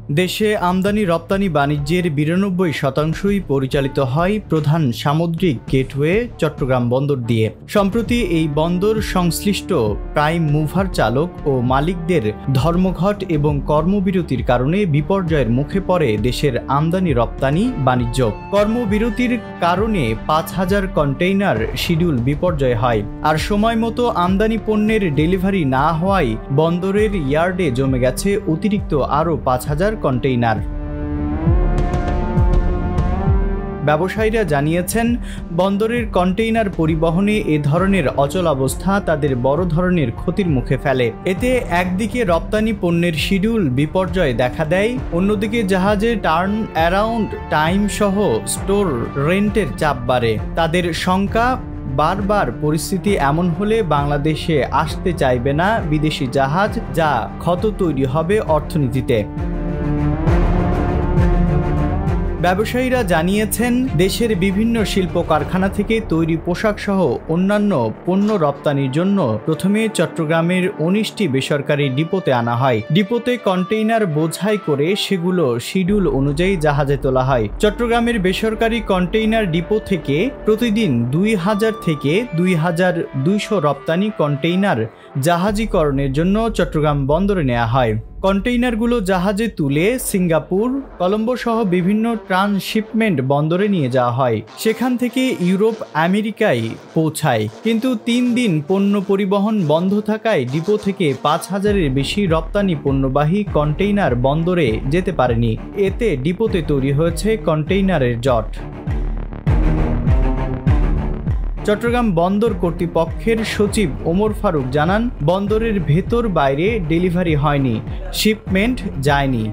দেশে আমদানি রপ্তানি বাণিজ্যের ৯২% পরিচালিত হয় প্রধান সামুদ্রিক গেটওয়ে চট্টগ্রাম বন্দর দিয়ে। সম্প্রতি এই বন্দর সংশ্লিষ্ট প্রাইম মুভার চালক ও মালিকদের ধর্মঘট এবং কর্মবিরতির কারণে বিপর্যয়ের মুখে পড়ে দেশের আমদানি রপ্তানি বাণিজ্য। কর্মবিরতির কারণে ৫,০০০ কন্টেইনার শিডিউল বিপর্যয় হয়, আর সময় মতো আমদানি পণ্যের ডেলিভারি না হওয়ায় বন্দরের ইয়ার্ডে জমে গেছে অতিরিক্ত আরও ৫,০০০ কন্টেইনার। ব্যবসায়ীরা জানিয়েছেন, বন্দরের কন্টেইনার পরিবহনে এ ধরনের অচলাবস্থা তাদের বড় ধরনের ক্ষতির মুখে ফেলে। এতে একদিকে রপ্তানি পণ্যের শিডিউল বিপর্যয় দেখা দেয়, অন্যদিকে জাহাজে টার্ন অ্যারাউন্ড টাইম সহ স্টোর রেন্টের চাপ বাড়ে। তাদের শঙ্কা, বারবার পরিস্থিতি এমন হলে বাংলাদেশে আসতে চাইবে না বিদেশি জাহাজ, যা ক্ষত তৈরি হবে অর্থনীতিতে। ব্যবসায়ীরা জানিয়েছেন, দেশের বিভিন্ন শিল্প কারখানা থেকে তৈরি পোশাক সহ অন্যান্য পণ্য রপ্তানির জন্য প্রথমে চট্টগ্রামের ১৯টি বেসরকারি ডিপোতে আনা হয়। ডিপোতে কন্টেইনার বোঝাই করে সেগুলো শিডিউল অনুযায়ী জাহাজে তোলা হয়। চট্টগ্রামের বেসরকারি কন্টেইনার ডিপো থেকে প্রতিদিন ২,০০০ থেকে ২,২০০ রপ্তানি কন্টেইনার জাহাজীকরণের জন্য চট্টগ্রাম বন্দরে নেওয়া হয়। কন্টেইনারগুলো জাহাজে তুলে সিঙ্গাপুর, কলম্বো সহ বিভিন্ন ট্রান্সশিপমেন্ট বন্দরে নিয়ে যাওয়া হয়। সেখান থেকে ইউরোপ, আমেরিকায় পৌঁছায়। কিন্তু ৩ দিন পণ্য পরিবহন বন্ধ থাকায় ডিপো থেকে ৫,০০০-এর বেশি রপ্তানি পণ্যবাহী কন্টেইনার বন্দরে যেতে পারেনি। এতে ডিপোতে তৈরি হয়েছে কন্টেইনারের জট। চট্টগ্রাম বন্দর কর্তৃপক্ষের সচিব ওমর ফারুক জানান, বন্দরের ভেতর বাইরে ডেলিভারি হয়নি, শিপমেন্ট যায়নি।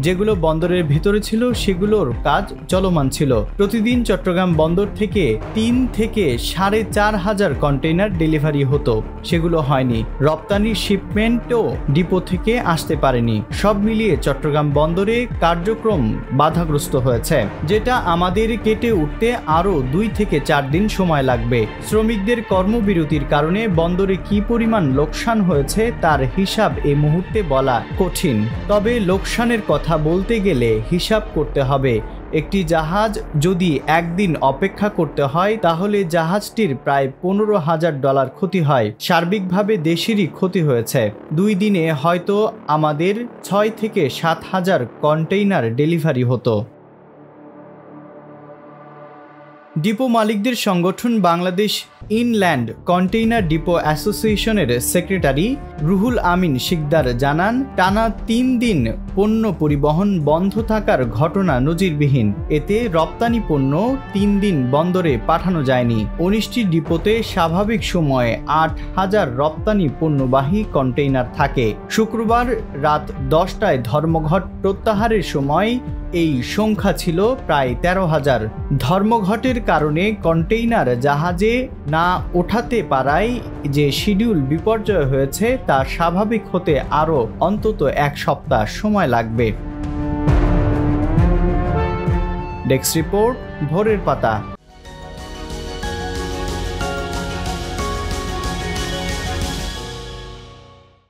যেগুলো বন্দরের ভেতরে ছিল সেগুলোর কাজ চলমান ছিল। প্রতিদিন চট্টগ্রাম বন্দর থেকে ৩ থেকে ৪,৫০০ কন্টেইনার ডেলিভারি হতো, সেগুলো হয়নি। রপ্তানির শিপমেন্টও ডিপো থেকে আসতে পারেনি। সব মিলিয়ে চট্টগ্রাম বন্দরে কার্যক্রম বাধাগ্রস্ত হয়েছে, যেটা আমাদের কেটে উঠতে আরও ২ থেকে ৪ দিন সময় লাগবে। শ্রমিকদের কর্মবিরতির কারণে বন্দরে কি পরিমাণ লোকসান হয়েছে তার হিসাব এই মুহূর্তে বলা কঠিন। তবে লোকসানের কথা বলতে গেলে হিসাব করতে হবে। একটি জাহাজ যদি একদিন অপেক্ষা করতে হয় তাহলে জাহাজটির প্রায় $১৫,০০০ ক্ষতি হয়। সার্বিকভাবে দেশেরই ক্ষতি হয়েছে। ২ দিনে হয়তো আমাদের ৬ থেকে ৭,০০০ কন্টেইনার ডেলিভারি হতো। ডিপো মালিকদের সংগঠন বাংলাদেশ ইনল্যান্ড কন্টেইনার ডিপো অ্যাসোসিয়েশনের সেক্রেটারি রুহুল আমিন শিকদার জানান, টানা ৩ দিন পণ্য পরিবহন বন্ধ থাকার ঘটনা নজিরবিহীন। এতে রপ্তানি পণ্য ৩ দিন বন্দরে পাঠানো যায়নি। ১৯টি ডিপোতে স্বাভাবিক সময়ে ৮,০০০ রপ্তানি পণ্যবাহী কন্টেইনার থাকে। শুক্রবার রাত ১০টায় ধর্মঘট প্রত্যাহারের সময় এই সংখ্যা ছিল প্রায় ১৩,০০০। ধর্মঘটের কারণে কন্টেইনার জাহাজে না ওঠাতে পারায় যে শিডিউল বিপর্যয় হয়েছে তা স্বাভাবিক হতে আরও অন্তত ১ সপ্তাহ সময় লাগবে। ডেস্ক রিপোর্ট, ভোরের পাতা।